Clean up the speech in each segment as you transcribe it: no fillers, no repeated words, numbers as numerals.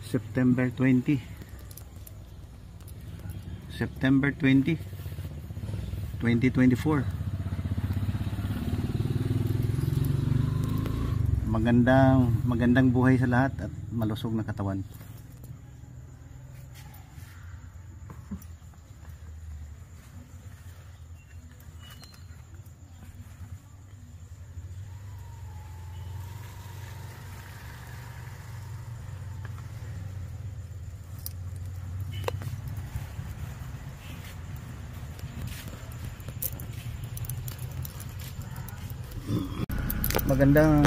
September 20 September 20 2024. Magandang buhay sa lahat at malusog na katawan. Magandang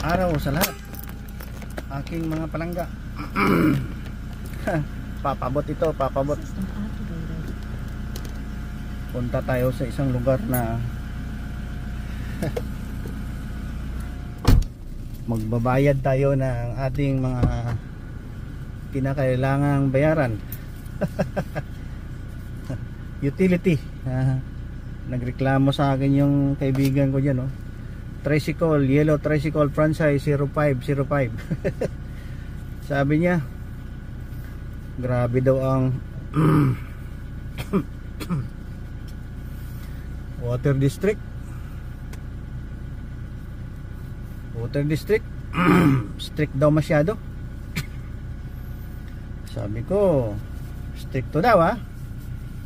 araw sa lahat, aking mga palangga. Papabot ito, papabot. Punta tayo sa isang lugar na magbabayad tayo ng ating mga kinakailangang bayaran. Utility. Nagreklamo sa akin yung kaibigan ko dyan, tricycle, yellow tricycle franchise 0505. Sabi niya, grabe daw ang water district strict daw masyado. Sabi ko, strict to daw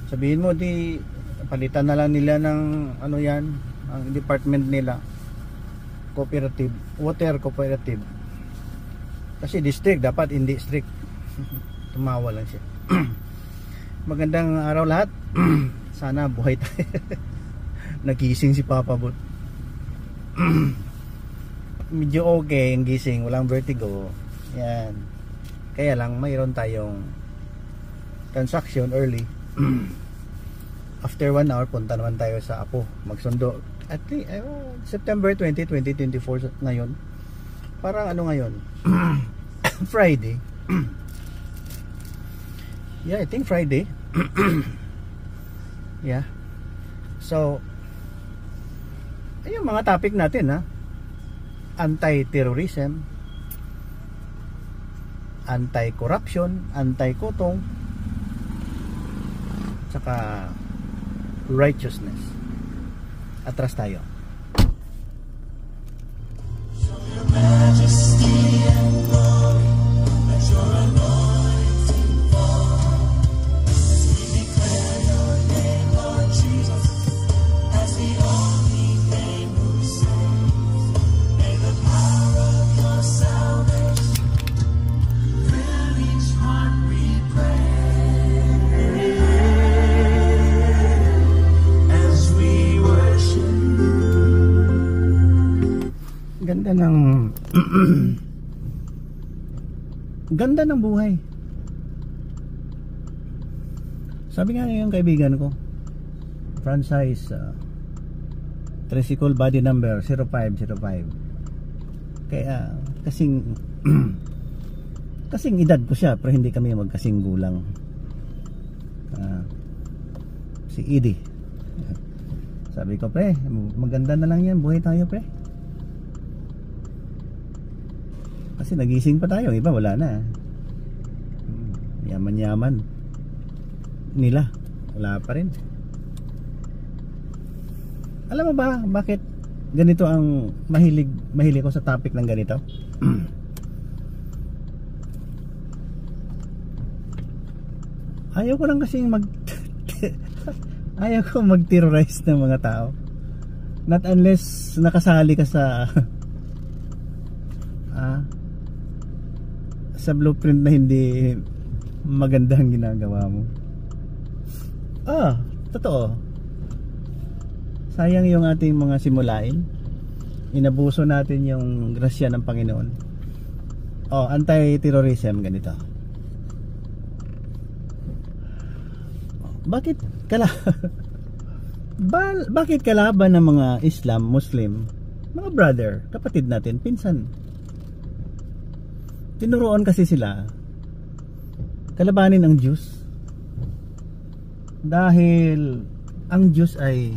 sabihin mo, di palitan na lang nila ng ano yan, ang department nila, cooperative, water cooperative. Kasi district, dapat hindi strict. Tumawa lang siya. Magandang araw lahat. Sana buhay tayo. Nagising si Papa Bot. Medyo okay yung gising, walang vertigo. Yan. Kaya lang mayroon tayong transaction early. After 1 hour punta naman tayo sa Apo, magsundo at September 20, 2024 ngayon. Parang ano ngayon? Friday. Yeah, I think Friday. Yeah. So ayun mga topic natin, anti-terrorism, anti-corruption, anti-kutong, saka righteousness. Atras tayo. Show your majesty and glory, let your anointing fall. As we declare your name, Lord Jesus, as the only name who saves. May the power of your salvation fill each heart, we pray. Ganda ng ganda ng buhay. Sabi nga yung kaibigan ko, franchise tricycle body number 0505. Kaya kasing edad ko siya, pero hindi kami magkasing gulang. Si Edie. Sabi ko, pre, maganda na lang yan, buhay tayo, pre. Kasi nagising pa tayo, iba wala na. Yaman-yaman nila, wala pa rin. Alam mo ba bakit ganito ang mahilig ko sa topic ng ganito? Ayaw ko lang kasing ayaw ko mag-terrorize ng mga tao. Not unless nakasali ka sa sa blueprint na hindi magandang ginagawa mo. Totoo. Sayang yung ating mga simulain. Inabuso natin yung grasya ng Panginoon. Anti-terrorism, ganito. Bakit kalaban ng mga Islam, Muslim, mga brother, kapatid natin, pinsan? Tinuruan kasi sila kalabanin ang Diyos. Dahil ang Diyos ay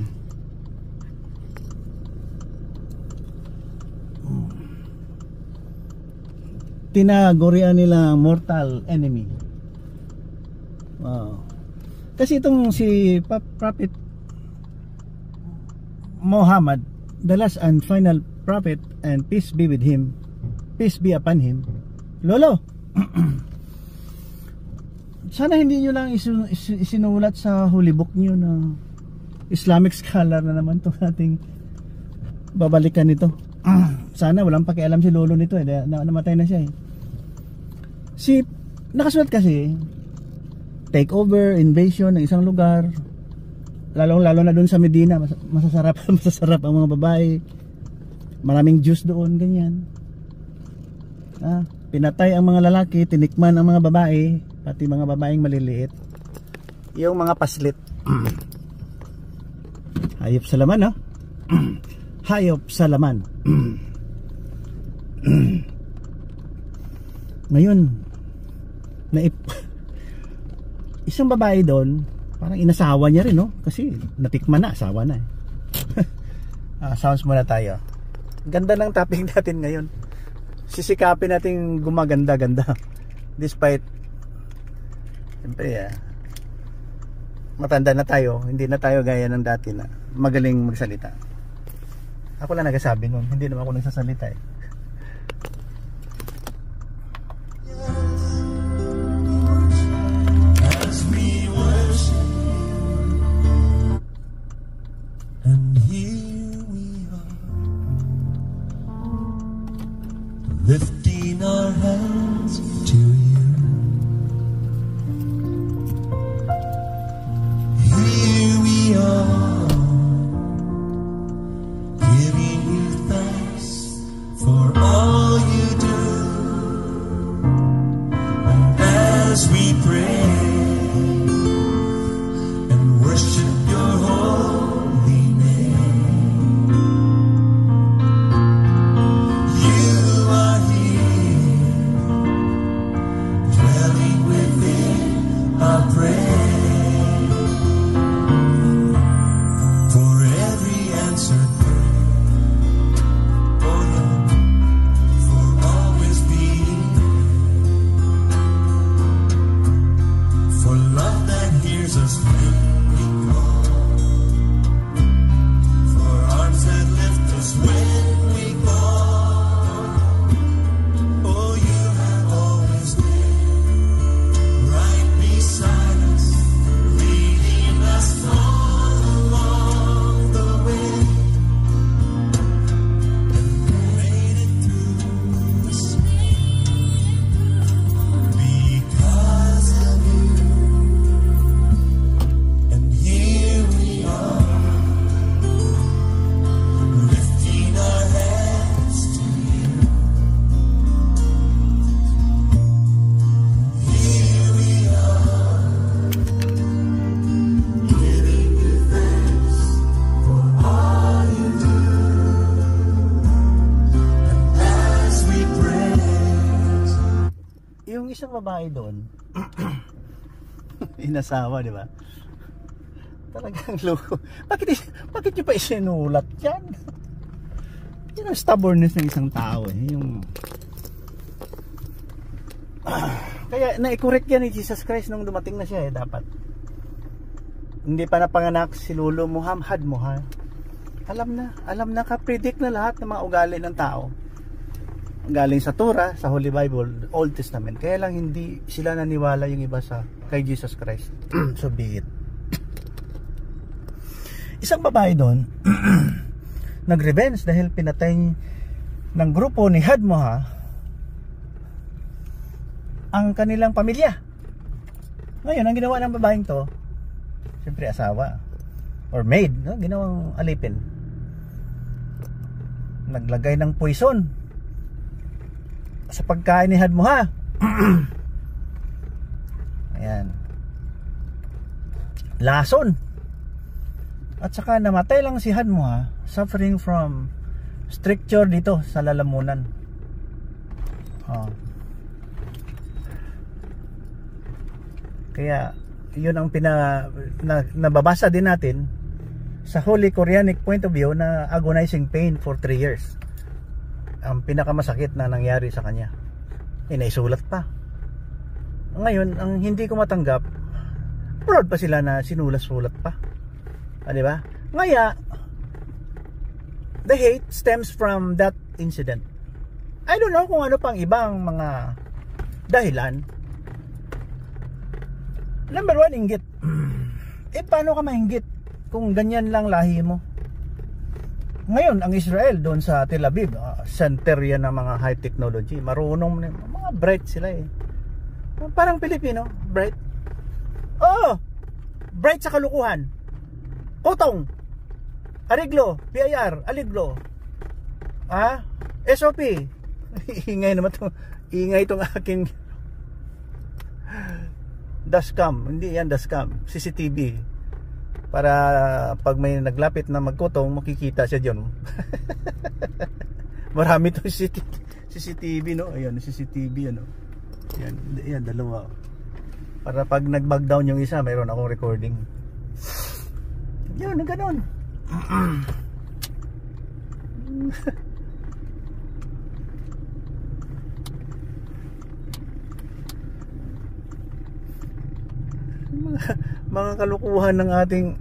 tinagurian nila mortal enemy. Wow. Kasi itong si Prophet Muhammad, the last and final prophet, and peace be with him, peace be upon him. Lolo, sana hindi nyo lang isinulat sa holy book nyo na Islamic scholar na naman itong ating babalikan nito. Sana walang pakialam si lolo nito eh, namatay na siya eh. Nakasulat kasi takeover, invasion ng isang lugar, lalo na doon sa Medina, masasarap ang mga babae, maraming Jews doon, ganyan. Pinatay ang mga lalaki, tinikman ang mga babae, pati mga babaeng maliliit, yung mga paslit. Hayop sa laman, no? Hayop sa laman. Ngayon isang babae doon, parang inasawa niya rin, no? Kasi natikman na, asawa na eh. Sounds muna tayo. Ganda ng topic natin ngayon. Sisikapin natin gumaganda-ganda. Despite siyempre matanda na tayo, hindi na tayo gaya ng dati na magaling magsalita. Ako lang nagsasabi nun, hindi naman ako nagsasalita eh. And here we are, lifting our hands to you. Here we are, giving you thanks for all you do. And as we pray and worship your holy name, you are here, dwelling within our prayer. For every answered prayer, for love, for always being there, for love that hears us when we call, for arms that lift us when we fall. Oh, you have always been right beside us, leading us all along the way, and made it through us because of you. And here we are, lifting our hands to you. Here we are, giving you thanks for all you do. And as we praise, Yung isang babae doon inasawa, di ba? Talagang loko. Bakit nyo pa isinulat yan? Yan ang stubbornness ng isang tao eh. Kaya na-correct yan ni Jesus Christ nung dumating na siya eh. Dapat hindi pa napanganak si Lolo Muhammad. Alam na ka-predict na lahat ng mga ugali ng tao. Galing sa Torah, sa Holy Bible, Old Testament. Kaya lang hindi sila naniwala yung iba kay Jesus Christ. So be it. Isang babae doon nag-revenge dahil pinatay ng grupo ni Hadmoha ang kanilang pamilya. Ngayon, ang ginawa ng babaeng to, siyempre asawa or maid, no? Ginawang alipin. Naglagay ng poison sa pagkain ni Hadmoha. Ayan. Lason. At saka namatay lang si Hadmoha, suffering from stricture dito sa lalamunan. Kaya yun ang nababasa din natin sa Holy Quranic point of view na agonizing pain for 3 years ang pinakamasakit na nangyari sa kanya. naisulat pa. Ngayon, ang hindi ko matanggap, proud pa sila na sinulat-sulat pa. Di ba? Ngaya, the hate stems from that incident. I don't know kung ano pang ibang mga dahilan. Number one, inggit. Paano ka mainggit kung ganyan lang lahi mo? Ngayon, ang Israel doon sa Tel Aviv, center yan ng mga high technology. Marunong, mga bright sila eh. Parang Pilipino, bright. Oh, bright sa kalukuhan. Kotong, ariglo, PIR, aliglo. SOP. Ingay naman to. Ingay itong aking dashcam. Hindi yan dashcam, CCTV. Para pag may naglapit na magkotong, makikita siya dyan. Marami to CCTV, no? Ayan, CCTV, ano? Yan, dalawa. Para pag nag-bug down yung isa, mayroon akong recording. Yun, ganun. mga kalukuhan ng ating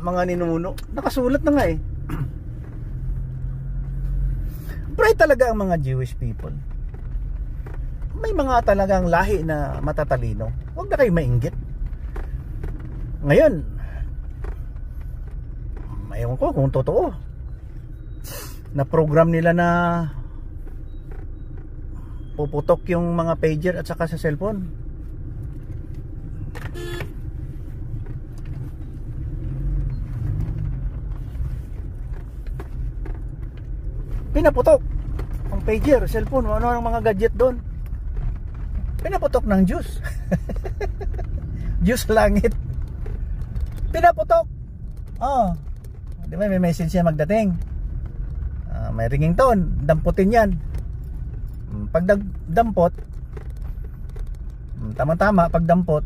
mga ninuno. Nakasulat na nga eh. Bright talaga ang mga Jewish people. May mga talagang lahi na matatalino. Huwag na kayo mainggit. Ngayon, ewan ko kung totoo, na program nila na puputok yung mga pager at saka sa cellphone. Pinaputok ang pager, cellphone, ano ang mga gadget doon. Pinaputok ng Diyos. Diyos langit. Pinaputok. Di ba may message siya magdating. May ringing tone, damputin yan. Pag dampot, tama-tama, pag dampot,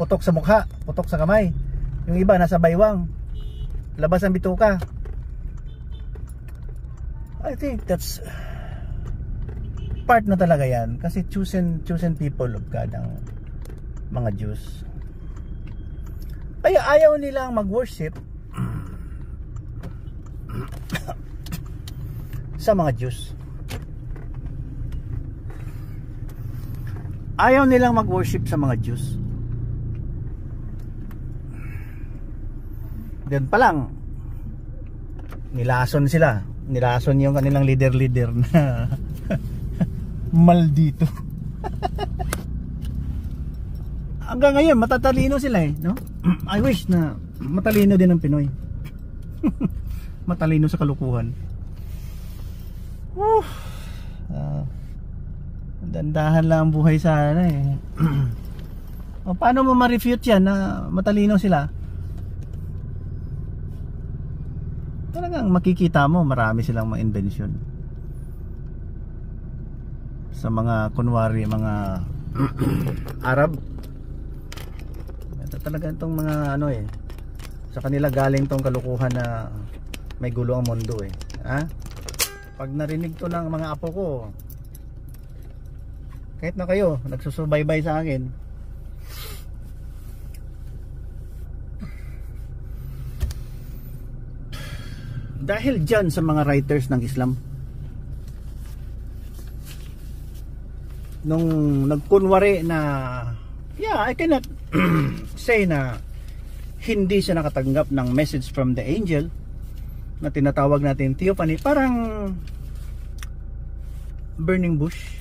putok sa mukha, putok sa kamay. Yung iba nasa baywang, labas ang bituka. I think that's part na talaga yan, kasi chosen people of God ang mga Jews. Kaya ayaw nilang mag-worship sa mga Jews. Ayaw nilang mag-worship sa mga Jews. Then pa lang, nilason sila. Nilason yung kanilang leader na maldito. Hanggang ngayon matatalino sila eh, no? I wish na matalino din ang Pinoy. Matalino sa kalukuhan. Dandahan lang ang buhay sana eh. O paano mo ma-refute yan na matalino sila? Talagang makikita mo marami silang mga invention sa mga kunwari mga Arab. Ito talaga itong mga ano eh, sa kanila galing tong kalukuhan na may gulo ang mundo eh. Pag narinig to ng mga apo ko, kahit na kayo nagsusubaybay sa akin, dahil dyan sa mga writers ng Islam, nung nagkunwari na I cannot say na hindi siya nakatanggap ng message from the angel na tinatawag natin theophany, parang burning bush.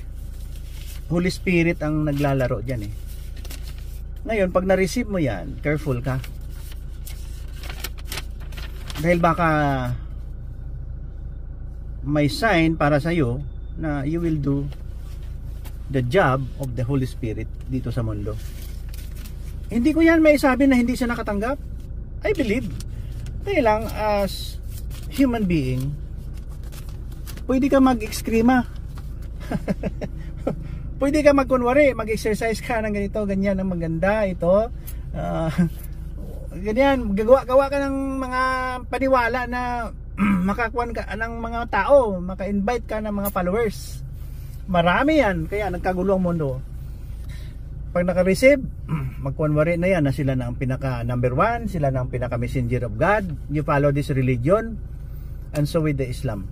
Holy Spirit ang naglalaro dyan eh. Ngayon pag na-receive mo yan, careful ka, dahil baka may sign para sa iyo na you will do the job of the Holy Spirit dito sa mundo. Hindi ko yan may sabi na hindi siya nakatanggap. I believe. Kaya lang as human being, pwede ka mag-ekskrima. Pwede ka magkunwari, mag-exercise ka ng ganito, ganyan ang maganda ito. Ganyan, gawa ka ng mga paniwala na makakuan ka ng mga tao, maka-invite ka ng mga followers. Marami yan, kaya nagkagulo ang mundo. Pag naka-receive, magkunwari na yan na sila na ang pinaka number 1, sila na ang pinaka messenger of God. You follow this religion, and so with the Islam.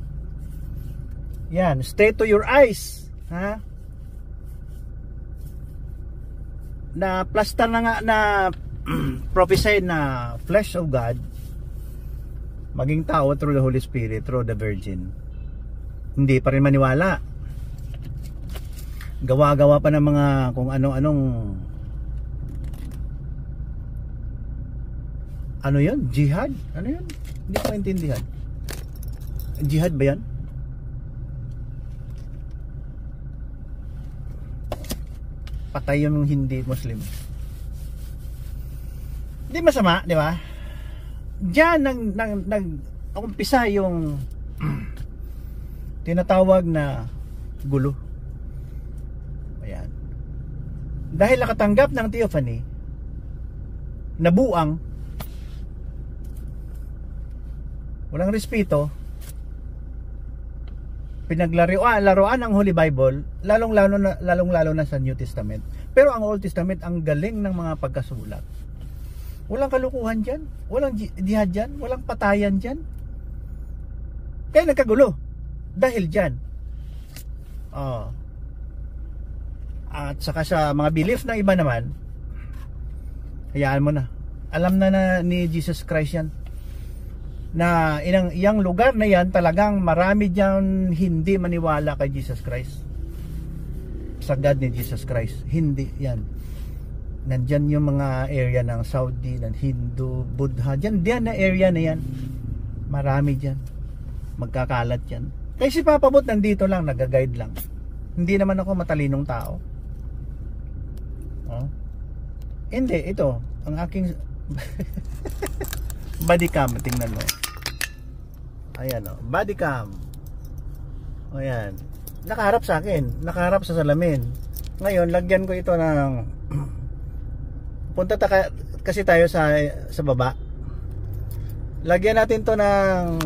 Yan, stay to your eyes, ha? Na plaster na nga na prophesy na flesh of God maging tao through the Holy Spirit, through the Virgin. Hindi pa rin maniwala. Gawa-gawa pa ng mga kung ano-anong ano yun? Jihad? Ano yun? Hindi ko maintindihan. Jihad ba yan? Patay yung hindi Muslim. Hindi masama, di ba? Diyan nag-umpisa yung tinatawag na gulo. Ayan. Dahil nakatanggap ng theophany, nabuang, walang respeto, laruan ang Holy Bible, lalong-lalo na sa New Testament. Pero ang Old Testament, ang galing ng mga pagkasulat. Walang kalukuhan dyan, walang jihad dyan, walang patayan dyan. Kaya nagkagulo dahil dyan. At saka sa mga belief ng iba naman, hayaan mo na. Alam na ni Jesus Christ yan, na iyang lugar na yan talagang marami dyan hindi maniwala kay Jesus Christ, sa God ni Jesus Christ. Hindi yan. Nandyan yung mga area ng Saudi, ng Hindu, Buddha, dyan na area na yan, marami dyan, magkakalat yan. Kaya si Papa Bot nandito lang, nag-guide lang. Hindi naman ako matalinong tao. Hindi, ito ang aking body cam, tingnan mo. Ayan o, body cam. Ayan, nakaharap sa akin, nakaharap sa salamin. Ngayon, lagyan ko ito ng punta kasi tayo sa baba. Lagyan natin to ng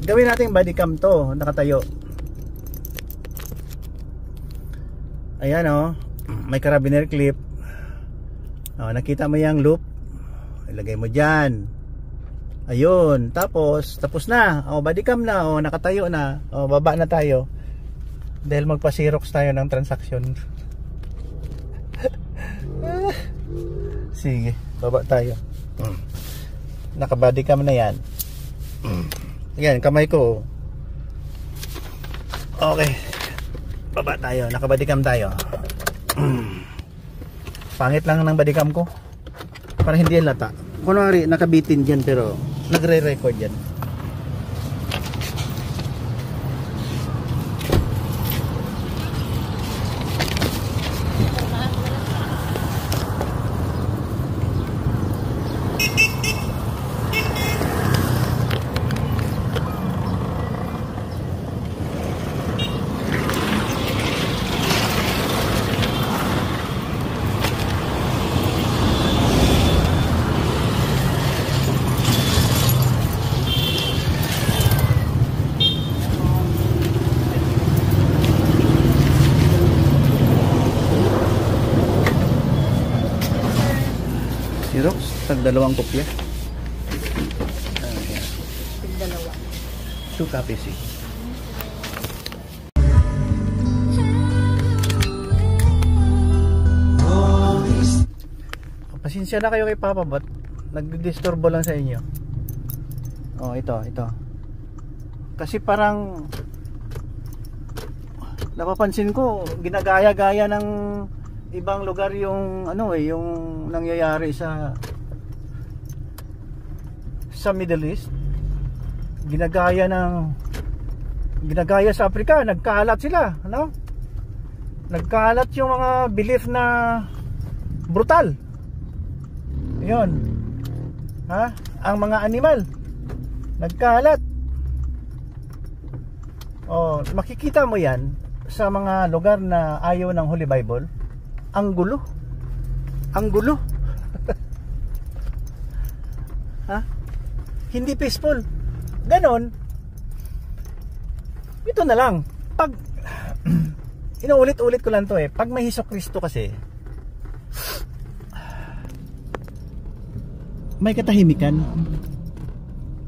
gawin natin body cam to, nakatayo. Ayan o, may carabiner clip. Nakita mo yung loop, ilagay mo dyan. Ayun, tapos na. Body cam na, nakatayo na. Baba na tayo dahil magpa-xerox tayo ng transaction. Sige, baba tayo. Naka-body cam na yan. Yan, kamay ko. Okay, baba tayo, naka-body cam tayo. Pangit lang ng body cam ko para hindi halata. Kunwari nakabitin dyan pero nagre-record yan. Xerox, tag-dalawang kopya. Dalawa. 2 copies eh. Pasensya na kayo kay Papa Bot, nagdisturbo lang sa inyo. Ito. Kasi parang napapansin ko ginagaya-gaya ng ibang lugar yung yung nangyayari sa Middle East. Ginagaya sa Africa, nagkalat sila, nagkalat yung mga belief na brutal. Yun, ang mga animal nagkalat. Makikita mo yan sa mga lugar na ayaw ng Holy Bible. Ang gulo. Hindi peaceful. Ganon. Ito na lang. inuulit-ulit ko lang to eh. Pag may Hesukristo kasi, may katahimikan.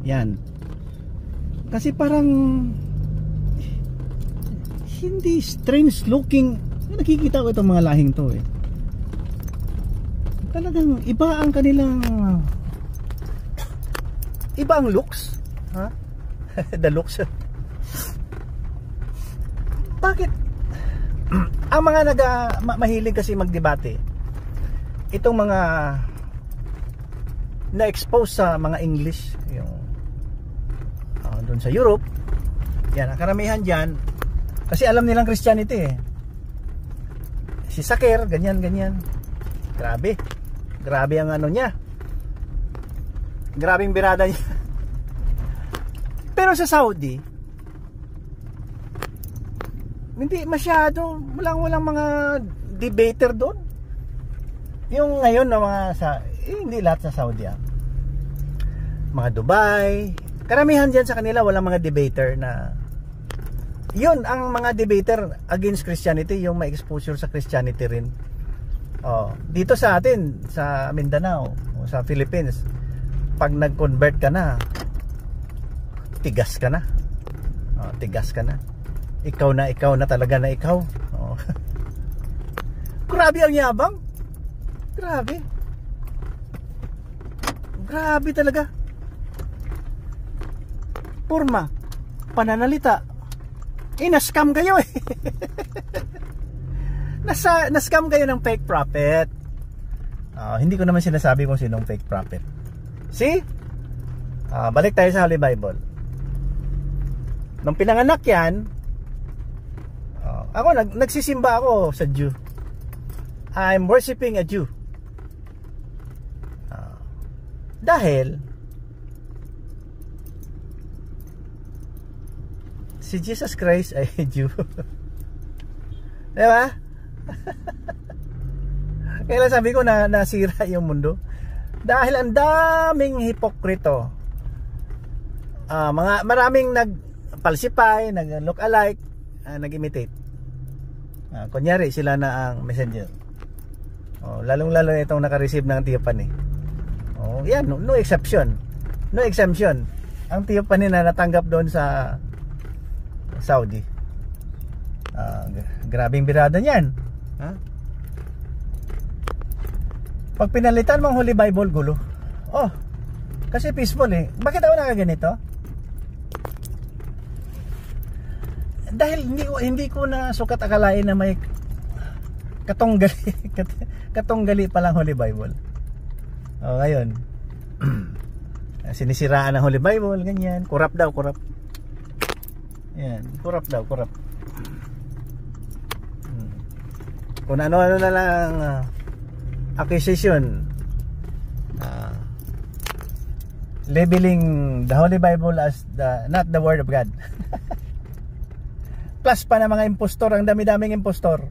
Yan. Kasi parang hindi strange looking. Nakikita ko itong mga lahing to eh. Talagang iba ang kanilang iba ang looks. Ha? The looks. Bakit? Ang mga mahilig kasi magdebate, itong mga na-expose sa mga English, yung doon sa Europe, yan, ang karamihan dyan, kasi alam nilang Christianity eh. Si Saker, ganyan. Grabe ang ano niya. Grabing birada niya. Pero sa Saudi, hindi masyado, walang mga debater doon. Yung ngayon na mga hindi lahat sa Saudi mga Dubai, karamihan dyan sa kanila walang mga debater na yun ang mga debater against Christianity, yung may exposure sa Christianity rin. Dito sa atin sa Mindanao o sa Philippines, pag nag-convert ka na, tigas ka na. Ikaw na talaga na ikaw. Grabe ang yabang. Grabe talaga. Porma, pananalita. Na-scam kayo eh. Na-scam kayo ng fake prophet. Hindi ko naman sinasabi kung sinong fake prophet. See? Balik tayo sa Holy Bible. Nung pinanganak yan, ako nagsisimba ako sa Jew. I'm worshiping a Jew. Dahil si Jesus Christ ay Jew. Diba? Kaya sabi ko na nasira yung mundo. Dahil ang daming hipokrito. Maraming nag-falsify, nag-look alike, nag-imitate. Kunyari sila na ang messenger. Lalong-lalo itong naka-receive ng Theophany. Yan, no exception. No exemption. Ang Theophany na natanggap doon sa Saudi. Grabing birada niyan. Pag pinalitan mo ang Holy Bible, gulo. Kasi peaceful eh. Bakit ako nakaganito? Dahil hindi ko na sukat akalain na may katunggali palang Holy Bible. Ngayon sinisiraan ang Holy Bible, ganyan. Corrupt daw. Yan, corrupt. Kung ano-ano na lang accusation, labeling the Holy Bible as not the Word of God. Plus pa na mga impostor, ang dami-daming impostor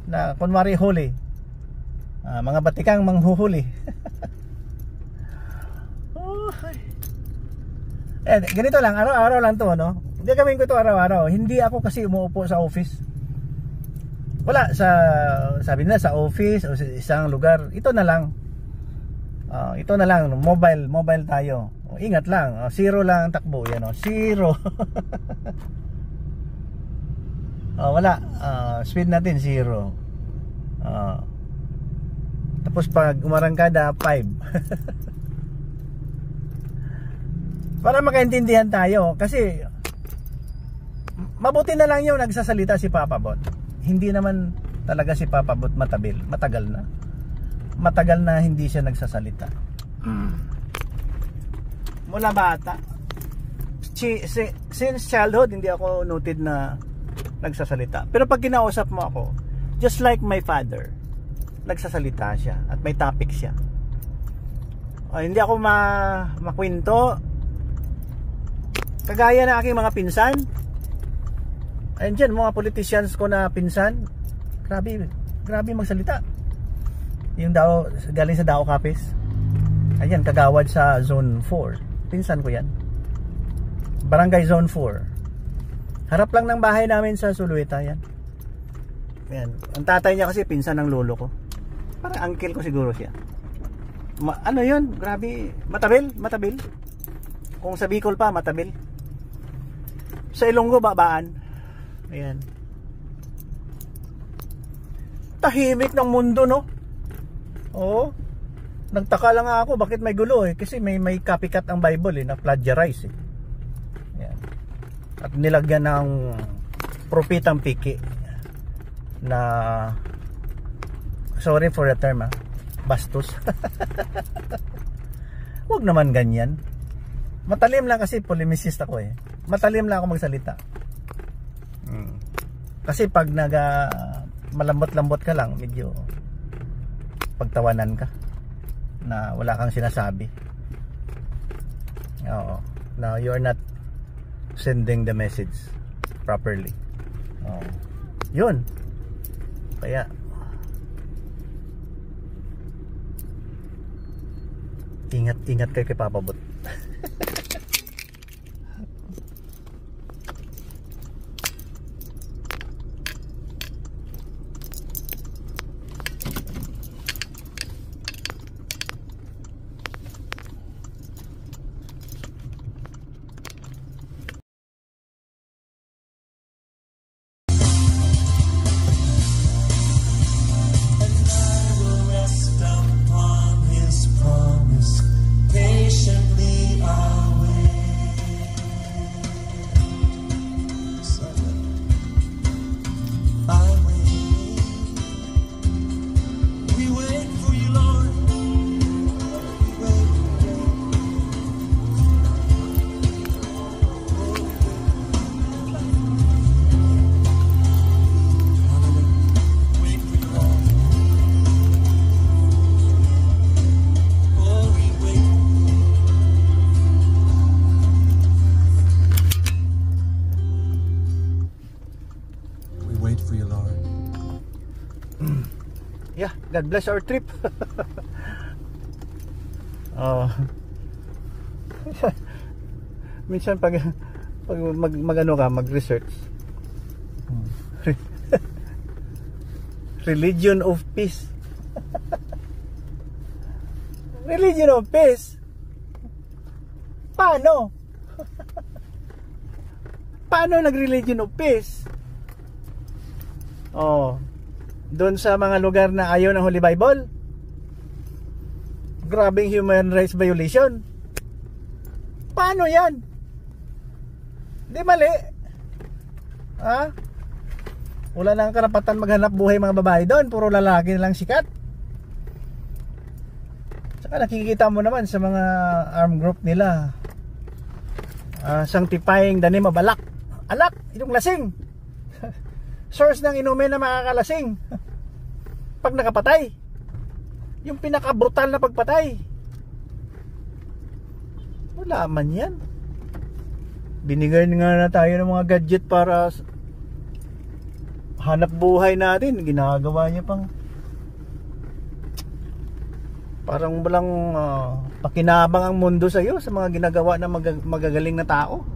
na kunwari holy, mga batikang manghuhuli. Ganito lang, araw-araw lang to, no? Hindi gawin ko to araw-araw. Hindi ako kasi umuupo sa office. Wala, sabi nila sa office o sa isang lugar. Ito na lang, mobile tayo. Ingat lang, zero lang ang takbo. Yan, zero. Wala, speed natin zero. Tapos pag umarangkada 5. Para makaintindihan tayo, kasi mabuti na lang yung nagsasalita si Papa Bot. Hindi naman talaga si Papa Bot matagal na hindi siya nagsasalita. Mula bata, since childhood hindi ako noted na nagsasalita. Pero pag kinausap mo ako, just like my father, nagsasalita siya at may topic siya. Hindi ako makwento kagaya na aking mga pinsan. Ayun dyan, mga politicians ko na pinsan, grabe magsalita. Yung galing sa Dao Capiz, ayan, kagawad sa Zone 4. Pinsan ko yan, Barangay Zone 4. Harap lang ng bahay namin sa Sulueta yan. Yan. Ang tatay niya kasi pinsan ng lolo ko. Parang uncle ko siguro siya. Ano yun? Grabe. Matabil. Kung sa Bicol pa, matabil. Sa Ilonggo, babaan. Ayan. Tahimik ng mundo, no? Oo. Nagtaka lang ako bakit may gulo eh. Kasi may copycat ang Bible eh, na plagiarize eh. Ayan. At nilagyan ng propitang piki na, sorry for the term bastos. Huwag naman ganyan. Matalim lang kasi polemicist ako eh. Matalim lang ako magsalita. Kasi pag malambot-lambot ka lang, medyo pagtawanan ka na wala kang sinasabi. Oo. Now you're not sending the message properly. Oo. Yun. Kaya ingat kayo kay Papa Bot. Rest upon his promise, patiently I'll wait. I wait. We wait for you, Lord. We wait. Wait for you, Lord. Oh, we wait. We wait for you, Lord. Yeah, God bless our trip. Oh. Minsan pag magano ka, mag-research. Religion of peace. Religion of peace. Paano? Paano nag-religion of peace? Oh. Doon sa mga lugar na ayaw ng Holy Bible. Grabing human rights violation. Paano yan? Di mali. Ha? Wala nang karapatan maghanap buhay mga babae doon. Puro lalaki nilang sikat. Saka nakikita mo naman sa mga armed group nila, sanctifying the name of alak. Alak, yung lasing. Source ng inumin na makakalasing. Pag nakapatay, yung pinaka-brutal na pagpatay, wala man yan. Binigay nga na tayo ng mga gadget para hanap buhay natin. Ginagawa niya pang parang walang pakinabang ang mundo sa iyo sa mga ginagawa ng magagaling na tao.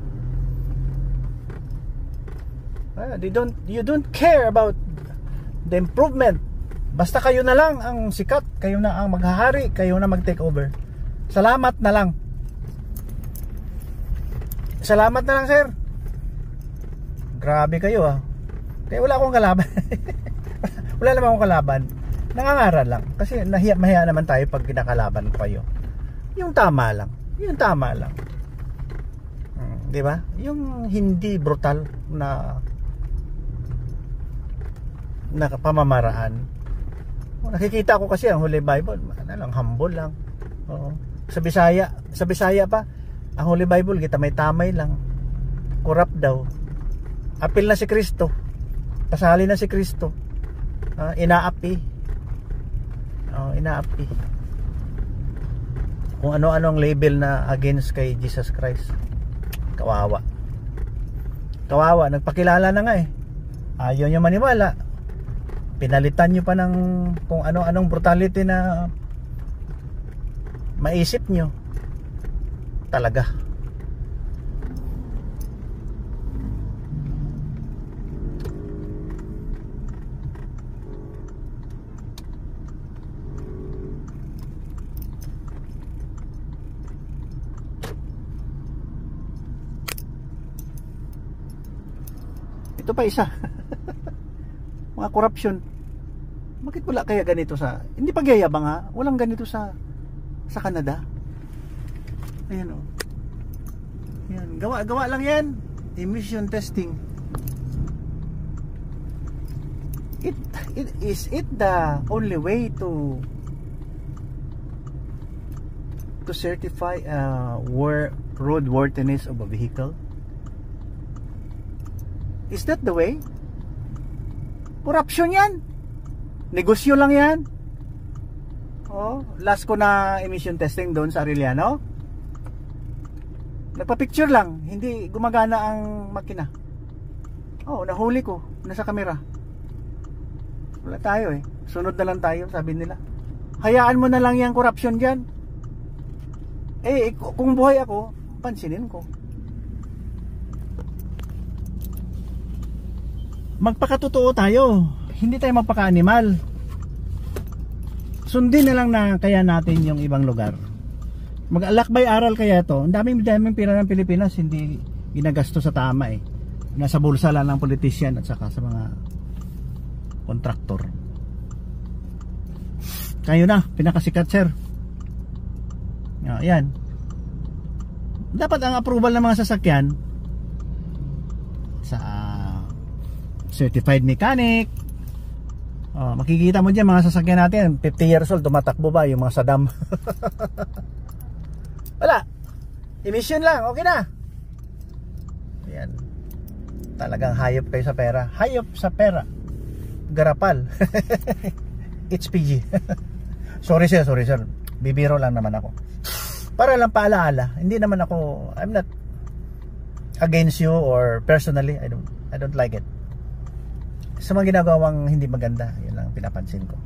You don't care about the improvement. Basta kayo na lang ang sikat, kayo na ang maghahari, kayo na mag-take over. Salamat na lang. Salamat na lang, sir. Grabe kayo Kaya wala akong kalaban. Wala naman akong kalaban. Nangangaral lang. Kasi mahiya naman tayo pag kinakalaban ko kayo. Yung tama lang. Yung tama lang. Di ba? Yung hindi brutal na pamamaraan. Nakikita ko kasi ang Holy Bible, humble lang. Oo. Sa Bisaya pa, ang Holy Bible kita may tamay lang. Corrupt daw. Apil na si Kristo. Pasali na si Kristo. Inaapi. Inaapi. Kung ano-anong label na against kay Jesus Christ. Kawawa. Nagpakilala na nga ayaw nyo maniwala. Pinalitan nyo pa ng kung ano-anong brutality na maisip nyo. Talaga. ito pa isa. Mga corruption. Bakit wala kaya ganito sa, hindi pagyayabang ha, walang ganito sa Canada. Ayan o. Yan, gawa lang yan. Emission testing. Is it the only way to certify road worthiness of a vehicle? Is that the way? Corruption yan. Negosyo lang yan. Oh, last ko na emission testing doon sa Arellano. Nagpa-picture lang, hindi gumagana ang makina. Oh, nahuli ko, nasa kamera. Wala tayo eh. Sunod na lang tayo, sabi nila. Hayaan mo na lang yung corruption dyan. Eh, kung buhay ako, pansinin ko. Magpakatotoo tayo. Hindi tayo magpaka-animal. Sundin na lang na kaya natin yung ibang lugar. Mag-alakbay aral kaya to. Ang daming pira ng Pilipinas hindi ginagasto sa tama eh. Nasa bulsa lang ng politician at saka sa mga kontraktor. Kayo na, pinakasikat sir. Yan. Dapat ang approval ng mga sasakyan sa certified mechanic. Makikita mo dyan mga sasakyan natin 50 years old, tumatakbo ba yung mga Saddam. Wala, emission lang, okay na. Ayan. Talagang hayop kayo sa pera. Hayop sa pera. Garapal. HPG. Sorry sir. Bibiro lang naman ako. Para lang paalaala. Hindi naman ako, I'm not against you or personally, I don't like it. Sa mga ginagawang hindi maganda, yun lang pinapansin ko.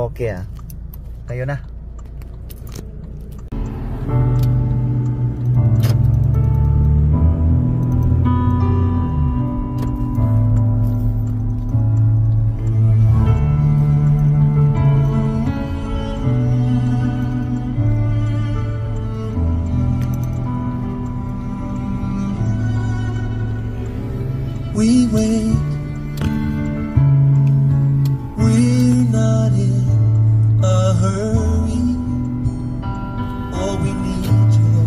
Okay kayo na. We wait. We're not in a hurry. All we need to know.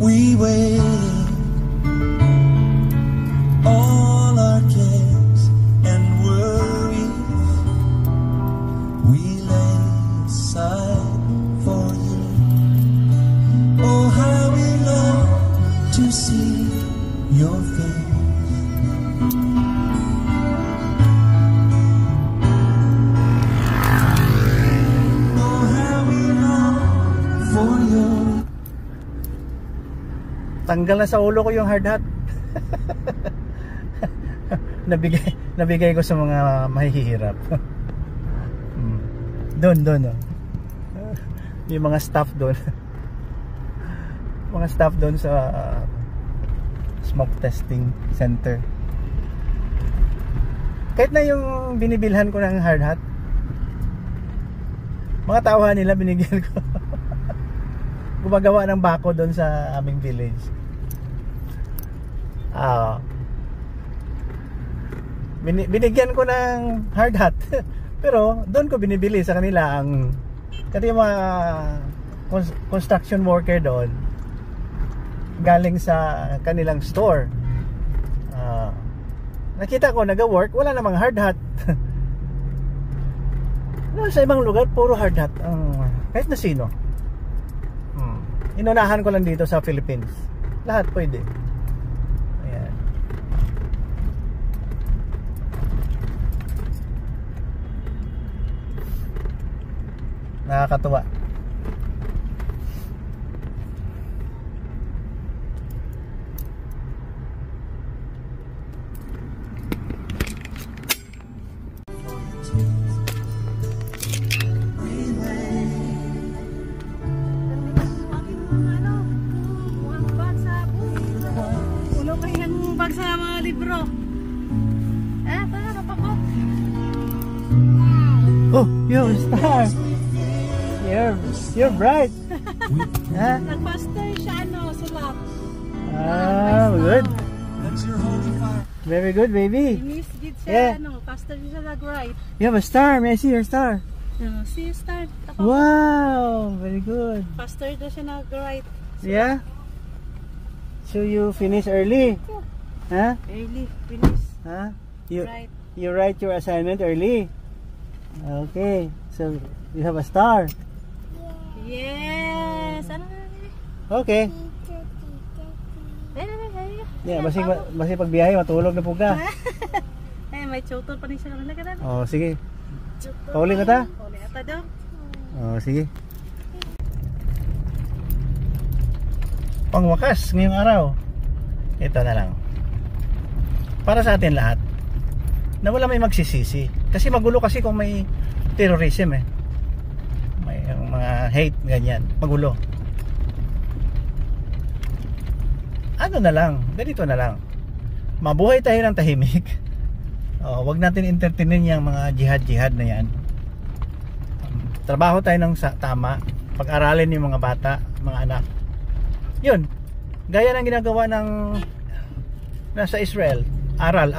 We wait. All our cares and worries we lay aside for you. Oh, how we love to see your face. Tanggal na sa ulo ko yung hard hat. nabigay ko sa mga mahihirap. Doon yung mga staff doon. Mga staff doon sa smoke testing center. Kahit na yung binibilhan ko ng hard hat, mga tawahan nila binigyan ko. Gumagawa ng bako doon sa aming village. Binigyan ko ng hard hat. Pero doon ko binibili sa kanila ang kasi mga construction worker doon galing sa kanilang store. Nakita ko nag-work, wala namang hard hat. Sa ibang lugar puro hard hat. Kahit na sino. Inunahan ko lang dito sa Philippines. Lahat pwede. Ayan. Nakakatuwa. Sa mga libro. Paano pa ko? Oh, you're a star. You're bright. Nag-master siya sulat. Good. Very good, baby. Miss gid Yeah. siya, faster siya nag-right. You have a star. May I see your star? See, start. Wow, very good. Faster na siya nag-right. Yeah. So you finish early, huh? Early, finish. Huh? You Right. you write your assignment early. Okay. So you have a star. Yes! Ano na? Okay. Yeah, basi pagbiyahe matulog na po ka. Eh, may tutor pa rin siya kanila ka na. Oh, sige. Pauli na ta? Pauli ata daw. Oh, sige. Pangwakas ngayong araw. Ito na lang. Para sa atin lahat. Na wala may magsisisi. Kasi magulo kasi kung may terrorism eh. May mga hate ganyan. Magulo. Ano na lang, ganito na lang. Mabuhay tayo ng tahimik. Wag natin entertainin yung mga jihad-jihad na yan. Trabaho tayo ng tama. Pag-aralin yung mga bata, mga anak. Yun. Gaya ng ginagawa ng nasa Israel. Aral.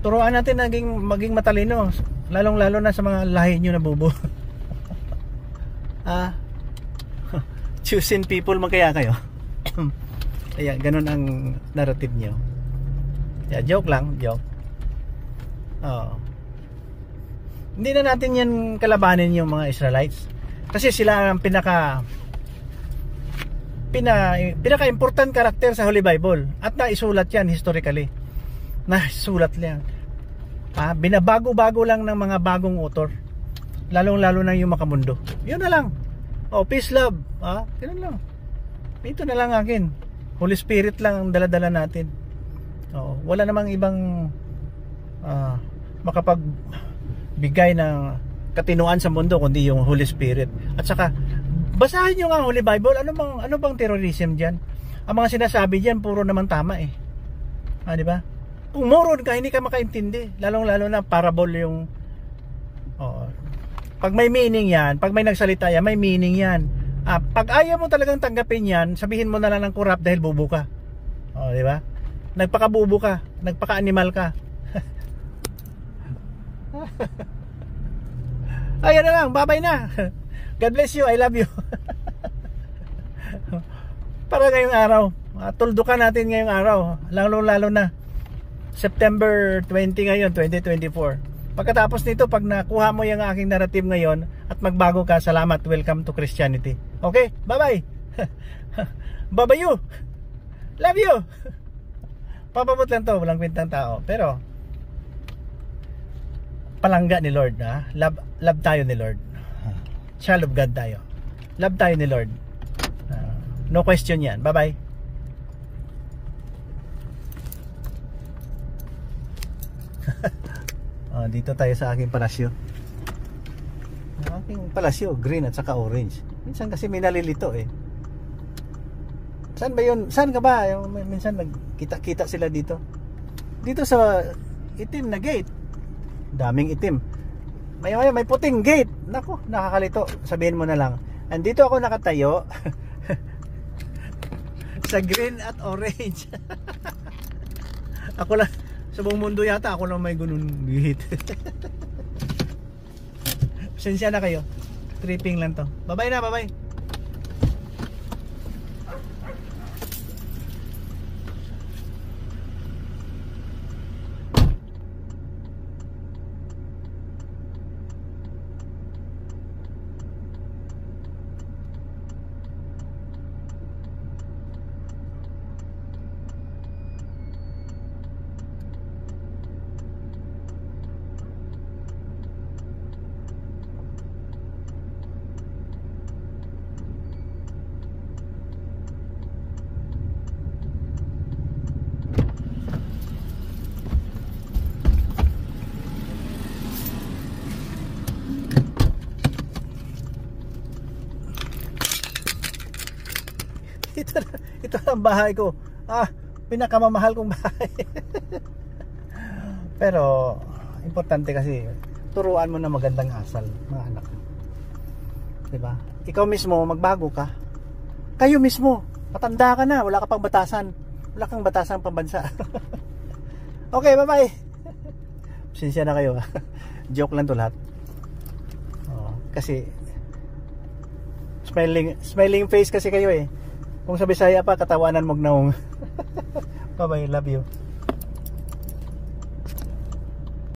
Turuan natin maging matalino. Lalong-lalo na sa mga lahi nyo na bubo. Choosing people magkaya kayo. Kaya ganun ang narrative nyo. Yeah, joke lang, joke. Hindi na natin yan kalabanin yung mga Israelites. Kasi sila ang pinaka-important karakter sa Holy Bible. At naisulat yan historically. Naisulat yan. Binabago-bago lang ng mga bagong author. Lalong-lalo na yung makamundo. Yun na lang. Peace, love. Ganun lang. Ito na lang akin. Holy Spirit lang ang dala-dala natin. Wala namang ibang makapagbigay ng katinuan sa mundo kundi yung Holy Spirit. At saka basahin nyo nga ang Holy Bible. Ano bang terrorism dyan? Ang mga sinasabi dyan puro naman tama eh. Di ba? Kung moron ka, hindi ka makaintindi. Lalong-lalo na parable yung pag may meaning yan, pag may nagsalita yan, may meaning yan. Pag ayaw mo talagang tanggapin yan, sabihin mo na lang ng corrupt dahil bubo ka. Di ba? Nagpakabubo ka, nagpaka-animal ka. Ayan na lang, bye-bye na. God bless you, I love you. Para ngayong araw, tuldukan natin ngayong araw, lalo na September 20 ngayon, 2024. Pagkatapos nito, pag nakuha mo yung aking narrative ngayon at magbago ka, salamat, welcome to Christianity. Okay, bye-bye. Bye-bye you. Love you. Papabot lang to, walang kwentang tao. Pero palangga ni Lord, love tayo ni Lord. Child of God tayo. Love tayo ni Lord. No question yan. Bye-bye. Dito tayo sa aking palasyo. Ang aking palasyo, green at saka orange. Minsan kasi may nalilito eh. Saan ba yun? Saan ka ba? Minsan nagkita-kita sila dito. Dito sa itim na gate. Daming itim. May puting gate. Naku, nakakalito. Sabihin mo na lang. Andito ako nakatayo sa green at orange. Ako lang sa buong mundo yata ako lang may ganun gate. Pasensya na kayo. Tripping lang to. Bye-bye na, bye-bye. Ito ang bahay ko. Pinakamamahal kong bahay. Pero importante kasi turuan mo na magandang asal mga anak mo. Diba? Ikaw mismo magbago ka. Kayo mismo, matanda ka na, wala ka pang batasan. Wala kang batasang pambansa. Okay, bye-bye. Pasensya na kayo. Joke lang to lahat. Kasi smiling face kasi kayo eh. Kung sa Bisaya pa, katawanan mo gnaong. Bye-bye, love you.